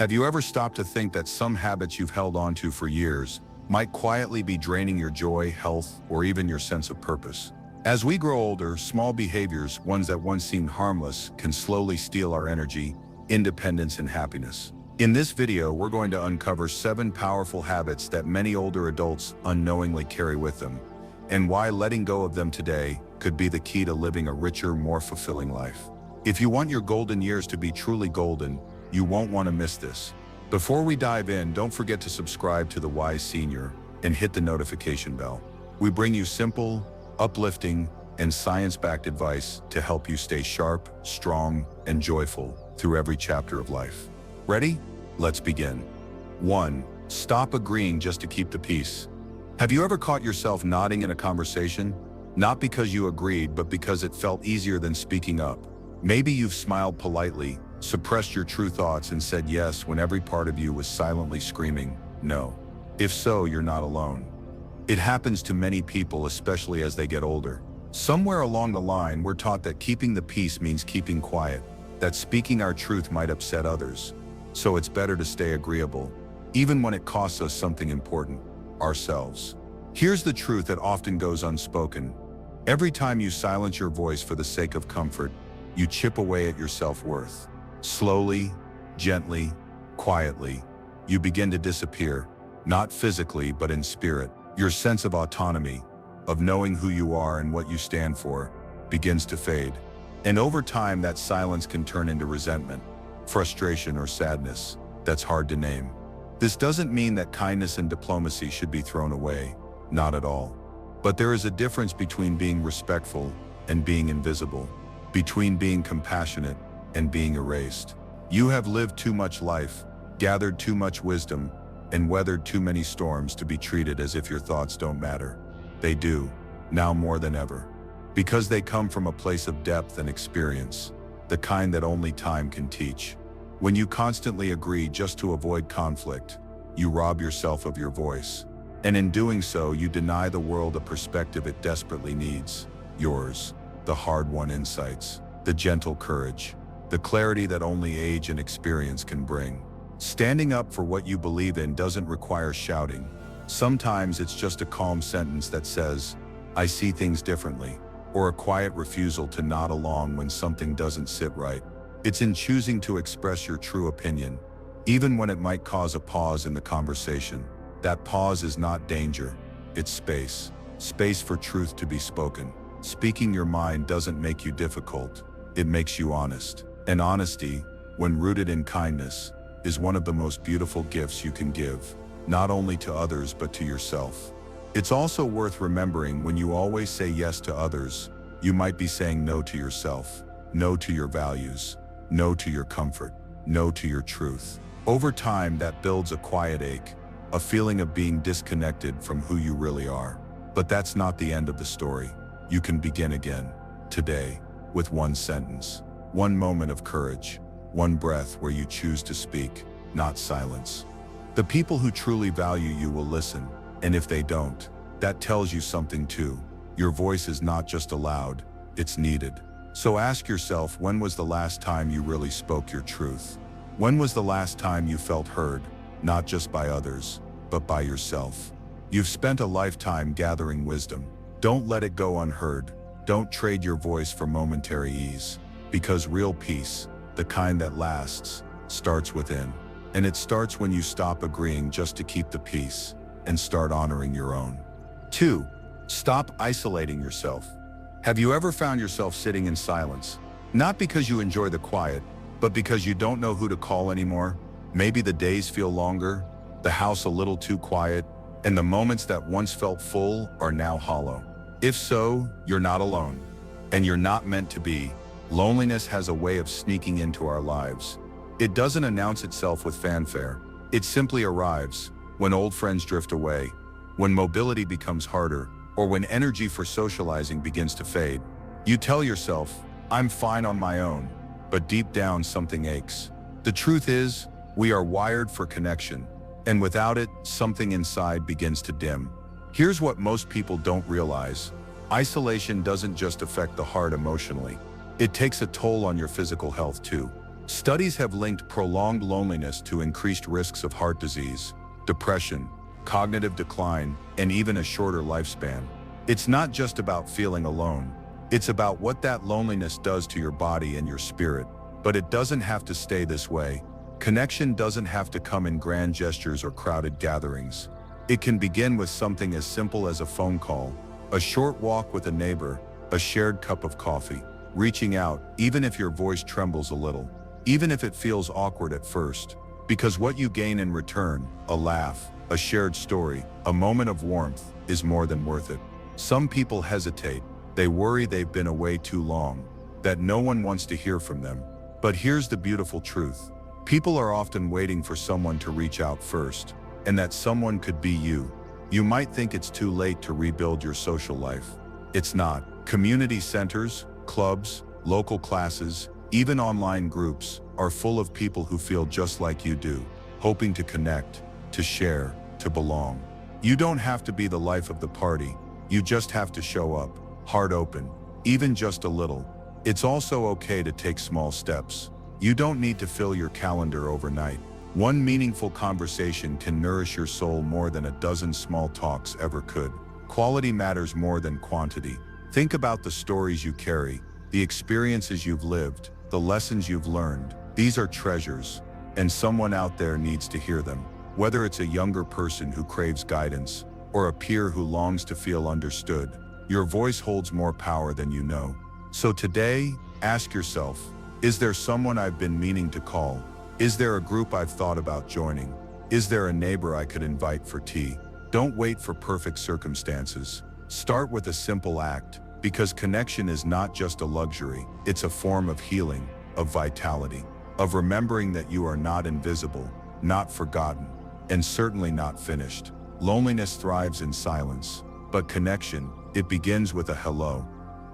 Have you ever stopped to think that some habits you've held onto for years might quietly be draining your joy, health, or even your sense of purpose? As we grow older, small behaviors, ones that once seemed harmless, can slowly steal our energy, independence, and happiness. In this video, we're going to uncover 7 powerful habits that many older adults unknowingly carry with them, and why letting go of them today could be the key to living a richer, more fulfilling life. If you want your golden years to be truly golden, you won't want to miss this. Before we dive in, don't forget to subscribe to The Wise Senior and hit the notification bell. We bring you simple, uplifting, and science-backed advice to help you stay sharp, strong, and joyful through every chapter of life. Ready? Let's begin. 1. Stop agreeing just to keep the peace. Have you ever caught yourself nodding in a conversation? Not because you agreed, but because it felt easier than speaking up. Maybe you've smiled politely, suppressed your true thoughts, and said yes when every part of you was silently screaming no. If so, you're not alone. It happens to many people, especially as they get older. Somewhere along the line, we're taught that keeping the peace means keeping quiet, that speaking our truth might upset others. So it's better to stay agreeable, even when it costs us something important, ourselves. Here's the truth that often goes unspoken. Every time you silence your voice for the sake of comfort, you chip away at your self-worth. Slowly, gently, quietly, you begin to disappear, not physically, but in spirit. Your sense of autonomy, of knowing who you are and what you stand for, begins to fade. And over time, that silence can turn into resentment, frustration, or sadness that's hard to name. This doesn't mean that kindness and diplomacy should be thrown away, not at all. But there is a difference between being respectful and being invisible, between being compassionate and being erased. You have lived too much life, gathered too much wisdom, and weathered too many storms to be treated as if your thoughts don't matter. They do, now more than ever, because they come from a place of depth and experience, the kind that only time can teach. When you constantly agree just to avoid conflict, you rob yourself of your voice. And in doing so, you deny the world a perspective it desperately needs, yours, the hard-won insights, the gentle courage, the clarity that only age and experience can bring. Standing up for what you believe in doesn't require shouting. Sometimes it's just a calm sentence that says, "I see things differently," or a quiet refusal to nod along when something doesn't sit right. It's in choosing to express your true opinion, even when it might cause a pause in the conversation. That pause is not danger, it's space. Space for truth to be spoken. Speaking your mind doesn't make you difficult, it makes you honest. And honesty, when rooted in kindness, is one of the most beautiful gifts you can give, not only to others but to yourself. It's also worth remembering, when you always say yes to others, you might be saying no to yourself, no to your values, no to your comfort, no to your truth. Over time, that builds a quiet ache, a feeling of being disconnected from who you really are. But that's not the end of the story. You can begin again, today, with one sentence, one moment of courage, one breath where you choose to speak, not silence. The people who truly value you will listen, and if they don't, that tells you something too. Your voice is not just allowed, it's needed. So ask yourself, when was the last time you really spoke your truth? When was the last time you felt heard, not just by others, but by yourself? You've spent a lifetime gathering wisdom. Don't let it go unheard. Don't trade your voice for momentary ease, because real peace, the kind that lasts, starts within. And it starts when you stop agreeing just to keep the peace and start honoring your own. 2. Stop isolating yourself. Have you ever found yourself sitting in silence? Not because you enjoy the quiet, but because you don't know who to call anymore? Maybe the days feel longer, the house a little too quiet, and the moments that once felt full are now hollow. If so, you're not alone. And you're not meant to be. Loneliness has a way of sneaking into our lives. It doesn't announce itself with fanfare. It simply arrives when old friends drift away, when mobility becomes harder, or when energy for socializing begins to fade. You tell yourself, "I'm fine on my own," but deep down something aches. The truth is, we are wired for connection, and without it, something inside begins to dim. Here's what most people don't realize. Isolation doesn't just affect the heart emotionally. It takes a toll on your physical health too. Studies have linked prolonged loneliness to increased risks of heart disease, depression, cognitive decline, and even a shorter lifespan. It's not just about feeling alone. It's about what that loneliness does to your body and your spirit. But it doesn't have to stay this way. Connection doesn't have to come in grand gestures or crowded gatherings. It can begin with something as simple as a phone call, a short walk with a neighbor, a shared cup of coffee. Reaching out, even if your voice trembles a little, even if it feels awkward at first, because what you gain in return, a laugh, a shared story, a moment of warmth, is more than worth it. Some people hesitate. They worry they've been away too long, that no one wants to hear from them. But here's the beautiful truth. People are often waiting for someone to reach out first, and that someone could be you. You might think it's too late to rebuild your social life. It's not. Community centers, clubs, local classes, even online groups are full of people who feel just like you do, hoping to connect, to share, to belong. You don't have to be the life of the party. You just have to show up, heart open, even just a little. It's also okay to take small steps. You don't need to fill your calendar overnight. One meaningful conversation can nourish your soul more than a dozen small talks ever could. Quality matters more than quantity. Think about the stories you carry, the experiences you've lived, the lessons you've learned. These are treasures, and someone out there needs to hear them. Whether it's a younger person who craves guidance, or a peer who longs to feel understood, your voice holds more power than you know. So today, ask yourself, is there someone I've been meaning to call? Is there a group I've thought about joining? Is there a neighbor I could invite for tea? Don't wait for perfect circumstances. Start with a simple act, because connection is not just a luxury, it's a form of healing, of vitality, of remembering that you are not invisible, not forgotten, and certainly not finished. Loneliness thrives in silence, but connection, it begins with a hello.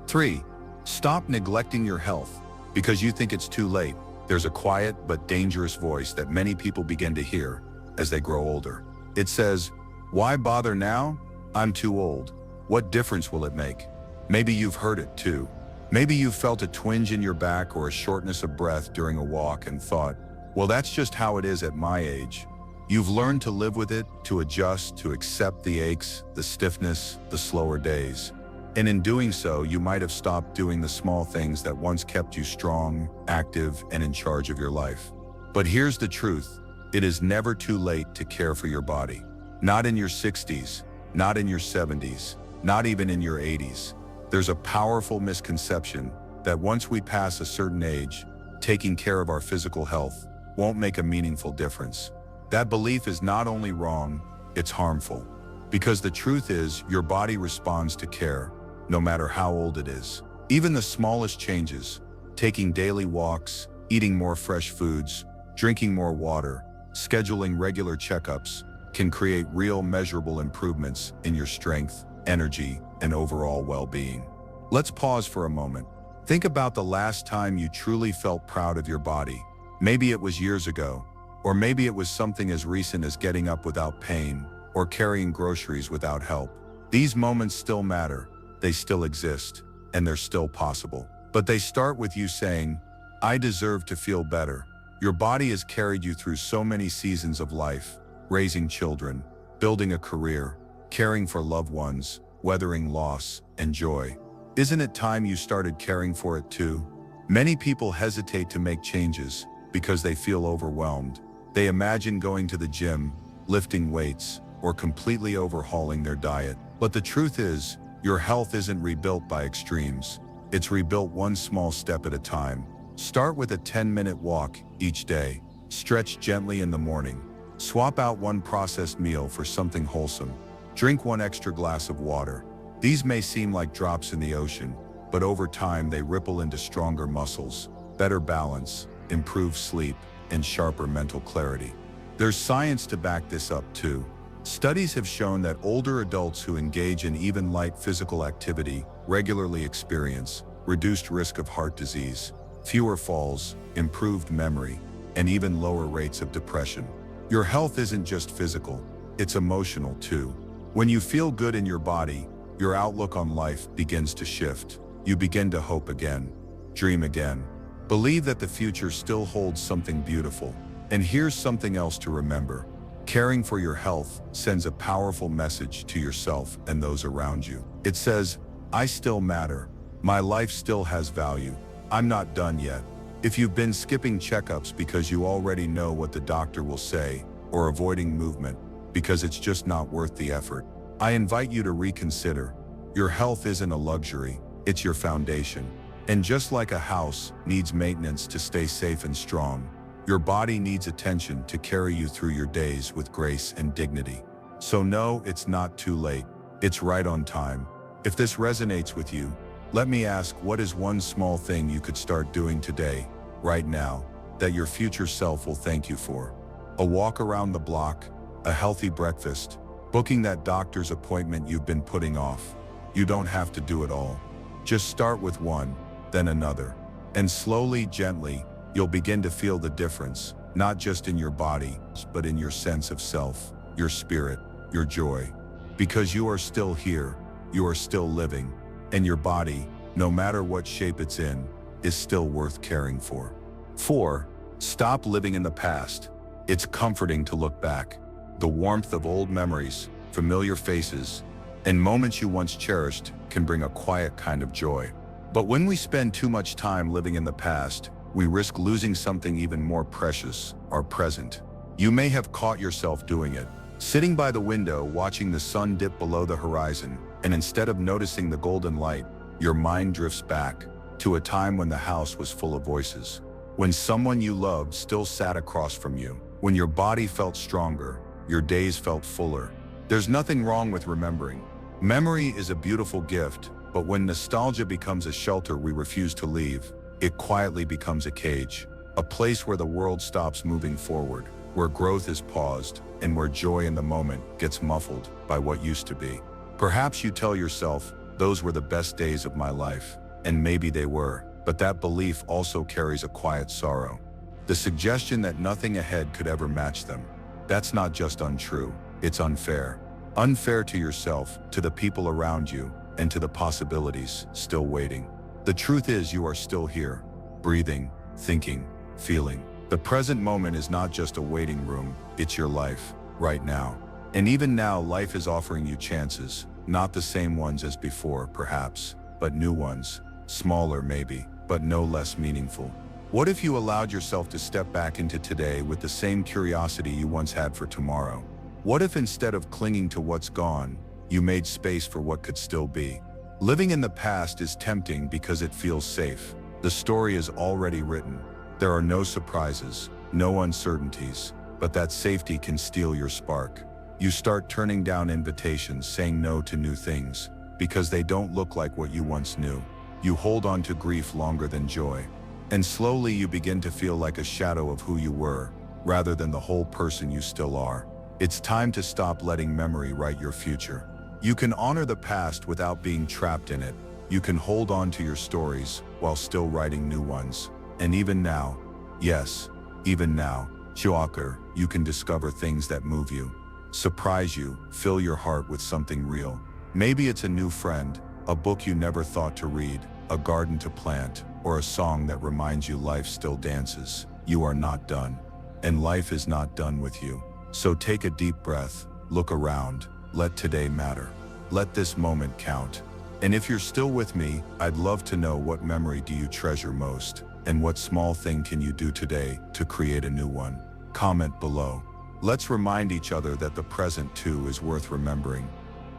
3. Stop neglecting your health because you think it's too late. There's a quiet but dangerous voice that many people begin to hear as they grow older. It says, "Why bother now? I'm too old. What difference will it make?" Maybe you've heard it too. Maybe you've felt a twinge in your back or a shortness of breath during a walk and thought, well, that's just how it is at my age. You've learned to live with it, to adjust, to accept the aches, the stiffness, the slower days. And in doing so, you might have stopped doing the small things that once kept you strong, active, and in charge of your life. But here's the truth. It is never too late to care for your body. Not in your 60s, not in your 70s, not even in your 80s. There's a powerful misconception that once we pass a certain age, taking care of our physical health won't make a meaningful difference. That belief is not only wrong, it's harmful. Because the truth is, your body responds to care, no matter how old it is. Even the smallest changes, taking daily walks, eating more fresh foods, drinking more water, scheduling regular checkups, can create real measurable improvements in your strength, energy, and overall well-being. Let's pause for a moment. Think about the last time you truly felt proud of your body. Maybe it was years ago, or maybe it was something as recent as getting up without pain, or carrying groceries without help. These moments still matter, they still exist, and they're still possible. But they start with you saying, I deserve to feel better. Your body has carried you through so many seasons of life, raising children, building a career, caring for loved ones, weathering loss and joy. Isn't it time you started caring for it too? Many people hesitate to make changes because they feel overwhelmed. They imagine going to the gym, lifting weights, or completely overhauling their diet. But the truth is, your health isn't rebuilt by extremes. It's rebuilt one small step at a time. Start with a 10-minute walk each day. Stretch gently in the morning. Swap out one processed meal for something wholesome. Drink one extra glass of water. These may seem like drops in the ocean, but over time they ripple into stronger muscles, better balance, improved sleep, and sharper mental clarity. There's science to back this up too. Studies have shown that older adults who engage in even light physical activity regularly experience reduced risk of heart disease, fewer falls, improved memory, and even lower rates of depression. Your health isn't just physical, it's emotional too. When you feel good in your body, your outlook on life begins to shift. You begin to hope again, dream again, Believe that the future still holds something beautiful. And here's something else to remember. Caring for your health sends a powerful message to yourself and those around you. It says, I still matter. My life still has value. I'm not done yet. If you've been skipping checkups because you already know what the doctor will say, or avoiding movement because it's just not worth the effort, I invite you to reconsider. Your health isn't a luxury, it's your foundation. And just like a house needs maintenance to stay safe and strong, your body needs attention to carry you through your days with grace and dignity. So no, it's not too late. It's right on time. If this resonates with you, let me ask, what is one small thing you could start doing today, right now, that your future self will thank you for? A walk around the block, a healthy breakfast, booking that doctor's appointment you've been putting off. You don't have to do it all. Just start with one, then another. And slowly, gently, you'll begin to feel the difference, not just in your body, but in your sense of self, your spirit, your joy. Because you are still here, you are still living, and your body, no matter what shape it's in, is still worth caring for. 4. Stop living in the past. It's comforting to look back. The warmth of old memories, familiar faces, and moments you once cherished can bring a quiet kind of joy. But when we spend too much time living in the past, we risk losing something even more precious, our present. You may have caught yourself doing it, sitting by the window watching the sun dip below the horizon, and instead of noticing the golden light, your mind drifts back to a time when the house was full of voices, when someone you loved still sat across from you, when your body felt stronger, your days felt fuller. There's nothing wrong with remembering. Memory is a beautiful gift, but when nostalgia becomes a shelter we refuse to leave, it quietly becomes a cage, a place where the world stops moving forward, where growth is paused, and where joy in the moment gets muffled by what used to be. Perhaps you tell yourself, those were the best days of my life, and maybe they were, but that belief also carries a quiet sorrow. The suggestion that nothing ahead could ever match them. That's not just untrue, it's unfair. Unfair to yourself, to the people around you, and to the possibilities still waiting. The truth is you are still here, breathing, thinking, feeling. The present moment is not just a waiting room, it's your life, right now. And even now, life is offering you chances, not the same ones as before, perhaps, but new ones, smaller maybe, but no less meaningful. What if you allowed yourself to step back into today with the same curiosity you once had for tomorrow? What if instead of clinging to what's gone, you made space for what could still be? Living in the past is tempting because it feels safe. The story is already written. There are no surprises, no uncertainties, but that safety can steal your spark. You start turning down invitations, saying no to new things, because they don't look like what you once knew. You hold on to grief longer than joy. And slowly you begin to feel like a shadow of who you were, rather than the whole person you still are. It's time to stop letting memory write your future. You can honor the past without being trapped in it. You can hold on to your stories while still writing new ones. And even now, yes, even now, Joker, you can discover things that move you, surprise you, fill your heart with something real. Maybe it's a new friend, a book you never thought to read, a garden to plant, or a song that reminds you life still dances. You are not done, and life is not done with you. So take a deep breath, look around, let today matter. Let this moment count. And if you're still with me, I'd love to know, what memory do you treasure most? And what small thing can you do today to create a new one? Comment below. Let's remind each other that the present too is worth remembering.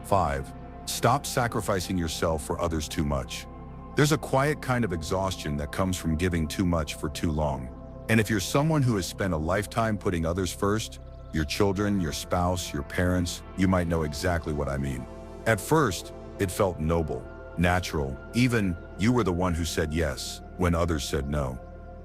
5. Stop sacrificing yourself for others too much. There's a quiet kind of exhaustion that comes from giving too much for too long. And if you're someone who has spent a lifetime putting others first, your children, your spouse, your parents, you might know exactly what I mean. At first, it felt noble, natural, even you were the one who said yes when others said no.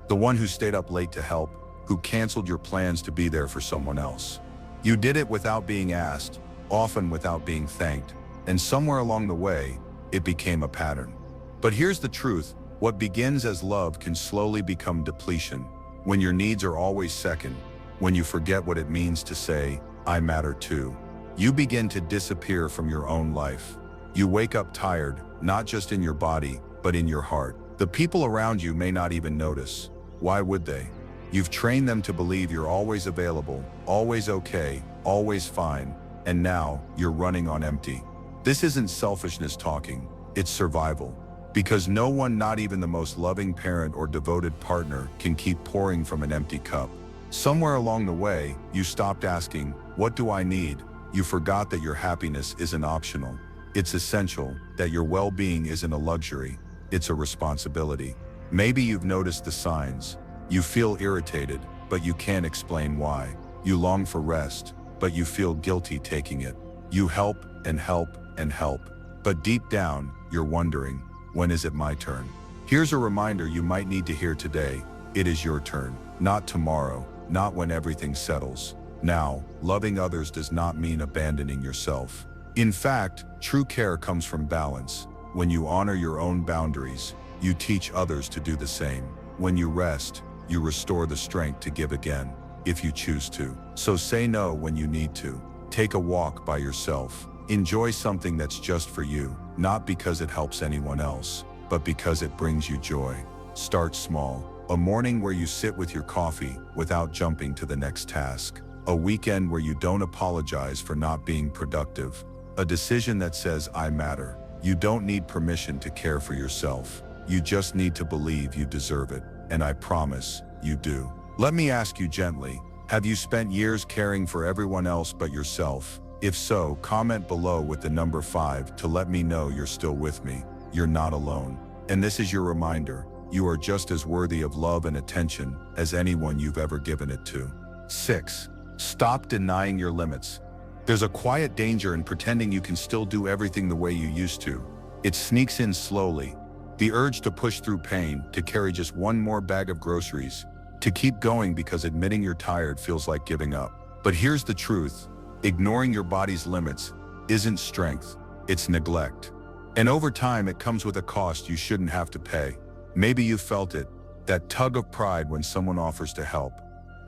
The one who stayed up late to help, who canceled your plans to be there for someone else. You did it without being asked, often without being thanked, and somewhere along the way, it became a pattern. But here's the truth, what begins as love can slowly become depletion, when your needs are always second, when you forget what it means to say, I matter too. You begin to disappear from your own life. You wake up tired, not just in your body, but in your heart. The people around you may not even notice. Why would they? You've trained them to believe you're always available, always okay, always fine, and now you're running on empty. This isn't selfishness talking, it's survival. Because no one, not even the most loving parent or devoted partner, can keep pouring from an empty cup. Somewhere along the way, you stopped asking, "What do I need?" You forgot that your happiness isn't optional. It's essential, that your well-being isn't a luxury, it's a responsibility. Maybe you've noticed the signs. You feel irritated, but you can't explain why. You long for rest, but you feel guilty taking it. You help and help and help, but deep down, you're wondering, when is it my turn? Here's a reminder you might need to hear today. It is your turn, not tomorrow, not when everything settles. Now, loving others does not mean abandoning yourself. In fact, true care comes from balance. When you honor your own boundaries, you teach others to do the same. When you rest, you restore the strength to give again, if you choose to. So say no when you need to. Take a walk by yourself. Enjoy something that's just for you, not because it helps anyone else, but because it brings you joy. Start small. A morning where you sit with your coffee without jumping to the next task. A weekend where you don't apologize for not being productive. A decision that says, "I matter." You don't need permission to care for yourself. You just need to believe you deserve it, and I promise you do. Let me ask you gently, have you spent years caring for everyone else but yourself? If so, comment below with the number 5 to let me know you're still with me. You're not alone. And this is your reminder, you are just as worthy of love and attention as anyone you've ever given it to. 6. Stop denying your limits. There's a quiet danger in pretending you can still do everything the way you used to. It sneaks in slowly. The urge to push through pain, to carry just one more bag of groceries, to keep going because admitting you're tired feels like giving up. But here's the truth. Ignoring your body's limits isn't strength, it's neglect. And over time, it comes with a cost you shouldn't have to pay. Maybe you felt it, that tug of pride when someone offers to help,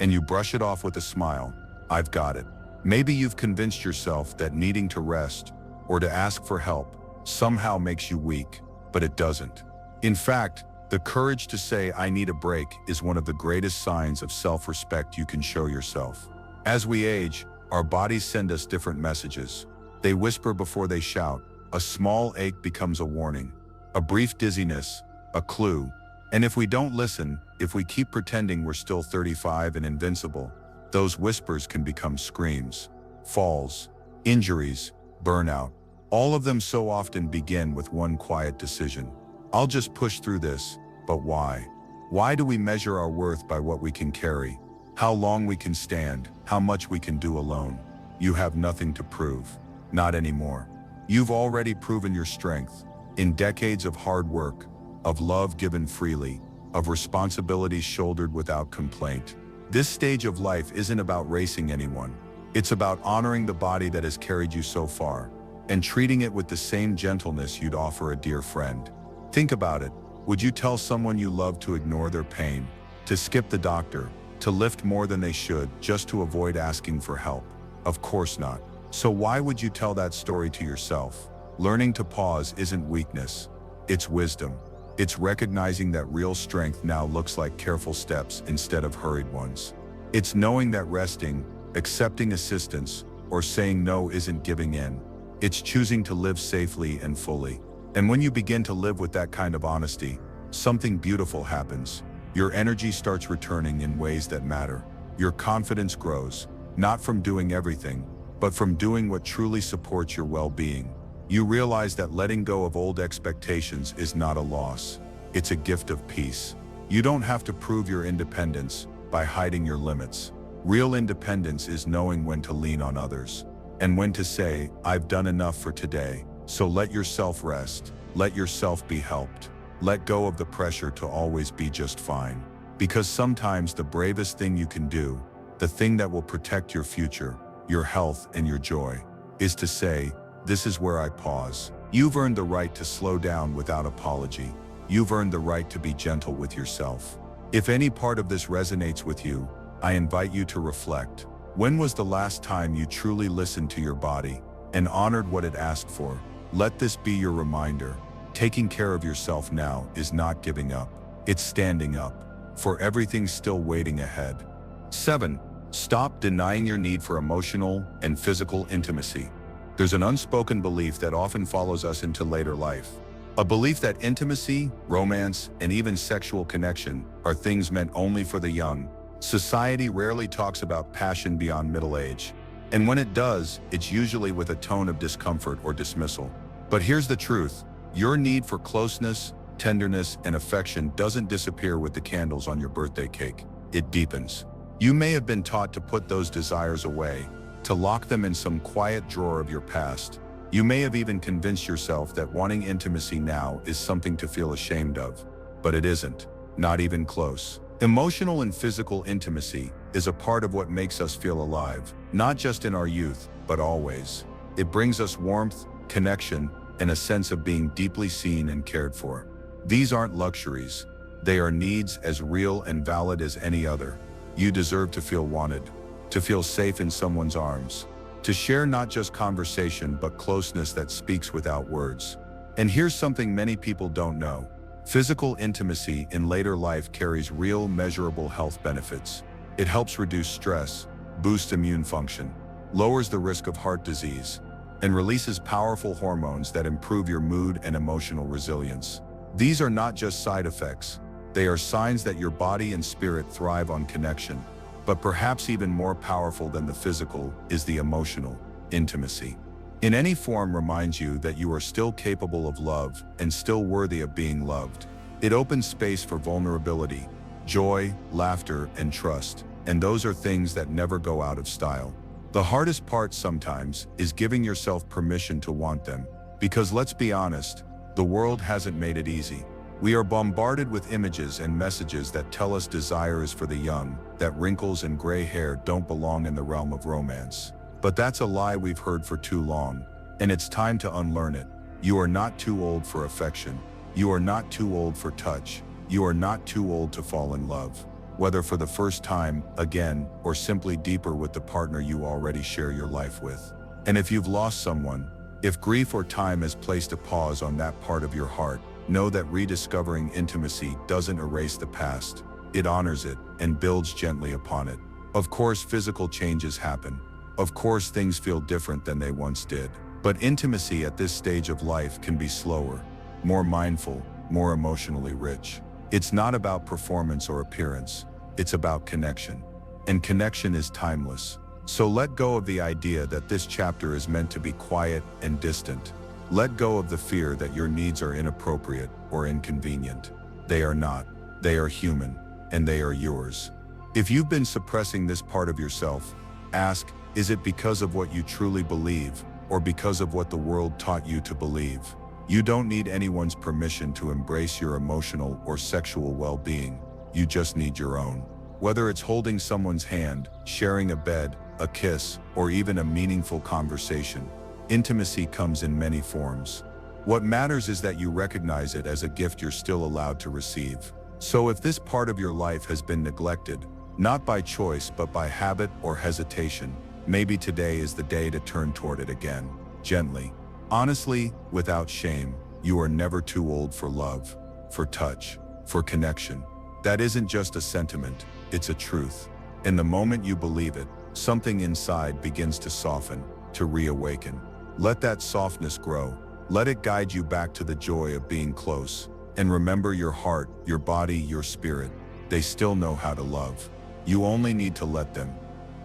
and you brush it off with a smile. I've got it. Maybe you've convinced yourself that needing to rest or to ask for help somehow makes you weak, but it doesn't. In fact, the courage to say, "I need a break," is one of the greatest signs of self-respect you can show yourself. As we age, our bodies send us different messages. They whisper before they shout. A small ache becomes a warning, a brief dizziness, a clue. And if we don't listen, if we keep pretending we're still 35 and invincible, those whispers can become screams. Falls, injuries, burnout. All of them so often begin with one quiet decision. I'll just push through this, but why? Why do we measure our worth by what we can carry? How long we can stand, how much we can do alone? You have nothing to prove. Not anymore. You've already proven your strength. In decades of hard work, of love given freely, of responsibilities shouldered without complaint. This stage of life isn't about racing anyone. It's about honoring the body that has carried you so far, and treating it with the same gentleness you'd offer a dear friend. Think about it. Would you tell someone you love to ignore their pain, to skip the doctor, to lift more than they should just to avoid asking for help? Of course not. So why would you tell that story to yourself? Learning to pause isn't weakness, it's wisdom. It's recognizing that real strength now looks like careful steps instead of hurried ones. It's knowing that resting, accepting assistance, or saying no isn't giving in. It's choosing to live safely and fully. And when you begin to live with that kind of honesty, something beautiful happens. Your energy starts returning in ways that matter. Your confidence grows, not from doing everything, but from doing what truly supports your well-being. You realize that letting go of old expectations is not a loss. It's a gift of peace. You don't have to prove your independence by hiding your limits. Real independence is knowing when to lean on others and when to say, "I've done enough for today." So let yourself rest. Let yourself be helped. Let go of the pressure to always be just fine. Because sometimes the bravest thing you can do, the thing that will protect your future, your health and your joy, is to say, "This is where I pause." You've earned the right to slow down without apology. You've earned the right to be gentle with yourself. If any part of this resonates with you, I invite you to reflect. When was the last time you truly listened to your body and honored what it asked for? Let this be your reminder. Taking care of yourself now is not giving up. It's standing up, for everything's still waiting ahead. 7. Stop denying your need for emotional and physical intimacy. There's an unspoken belief that often follows us into later life. A belief that intimacy, romance, and even sexual connection are things meant only for the young. Society rarely talks about passion beyond middle age. And when it does, it's usually with a tone of discomfort or dismissal. But here's the truth. Your need for closeness, tenderness, and affection doesn't disappear with the candles on your birthday cake. It deepens. You may have been taught to put those desires away, to lock them in some quiet drawer of your past. You may have even convinced yourself that wanting intimacy now is something to feel ashamed of. But it isn't. Not even close. Emotional and physical intimacy is a part of what makes us feel alive, not just in our youth, but always. It brings us warmth, connection, and a sense of being deeply seen and cared for. These aren't luxuries. They are needs as real and valid as any other. You deserve to feel wanted, to feel safe in someone's arms, to share not just conversation but closeness that speaks without words. And here's something many people don't know. Physical intimacy in later life carries real, measurable health benefits. It helps reduce stress, boosts immune function, lowers the risk of heart disease, and releases powerful hormones that improve your mood and emotional resilience. These are not just side effects. They are signs that your body and spirit thrive on connection. But perhaps even more powerful than the physical is the emotional intimacy. In any form reminds you that you are still capable of love and still worthy of being loved. It opens space for vulnerability, joy, laughter, and trust. And those are things that never go out of style. The hardest part sometimes is giving yourself permission to want them. Because let's be honest, the world hasn't made it easy. We are bombarded with images and messages that tell us desire is for the young, that wrinkles and gray hair don't belong in the realm of romance. But that's a lie we've heard for too long, and it's time to unlearn it. You are not too old for affection. You are not too old for touch. You are not too old to fall in love. Whether for the first time, again, or simply deeper with the partner you already share your life with. And if you've lost someone, if grief or time has placed a pause on that part of your heart, know that rediscovering intimacy doesn't erase the past. It honors it and builds gently upon it. Of course, physical changes happen. Of course, things feel different than they once did. But intimacy at this stage of life can be slower, more mindful, more emotionally rich. It's not about performance or appearance. It's about connection. And connection is timeless. So let go of the idea that this chapter is meant to be quiet and distant. Let go of the fear that your needs are inappropriate or inconvenient. They are not. They are human, and they are yours. If you've been suppressing this part of yourself, ask, is it because of what you truly believe, or because of what the world taught you to believe? You don't need anyone's permission to embrace your emotional or sexual well-being. You just need your own. Whether it's holding someone's hand, sharing a bed, a kiss, or even a meaningful conversation, intimacy comes in many forms. What matters is that you recognize it as a gift you're still allowed to receive. So if this part of your life has been neglected, not by choice but by habit or hesitation, maybe today is the day to turn toward it again, gently. Honestly, without shame. You are never too old for love, for touch, for connection. That isn't just a sentiment, it's a truth. And the moment you believe it, something inside begins to soften, to reawaken. Let that softness grow. Let it guide you back to the joy of being close. And remember, your heart, your body, your spirit, they still know how to love. You only need to let them.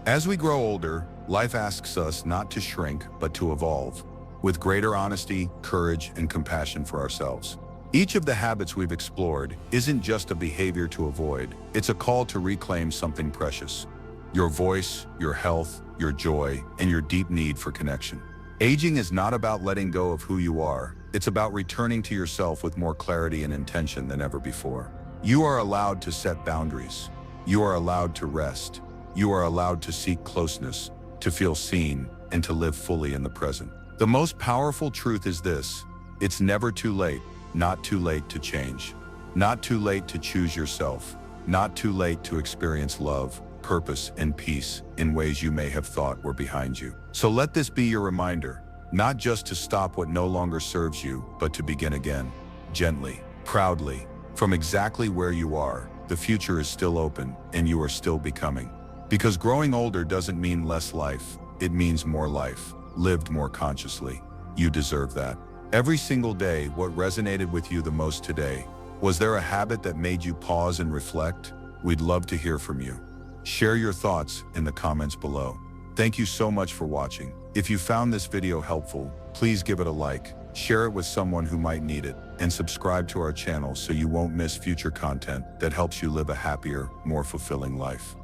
As we grow older, life asks us not to shrink, but to evolve, with greater honesty, courage, and compassion for ourselves. Each of the habits we've explored isn't just a behavior to avoid, it's a call to reclaim something precious. Your voice, your health, your joy, and your deep need for connection. Aging is not about letting go of who you are, it's about returning to yourself with more clarity and intention than ever before. You are allowed to set boundaries. You are allowed to rest. You are allowed to seek closeness, to feel seen, and to live fully in the present. The most powerful truth is this: it's never too late, not too late to change, not too late to choose yourself, not too late to experience love, purpose, and peace in ways you may have thought were behind you. So let this be your reminder. Not just to stop what no longer serves you, but to begin again. Gently, proudly, from exactly where you are. The future is still open, and you are still becoming. Because growing older doesn't mean less life, it means more life, lived more consciously. You deserve that. Every single day, what resonated with you the most today? Was there a habit that made you pause and reflect? We'd love to hear from you. Share your thoughts in the comments below. Thank you so much for watching. If you found this video helpful, please give it a like, share it with someone who might need it, and subscribe to our channel so you won't miss future content that helps you live a happier, more fulfilling life.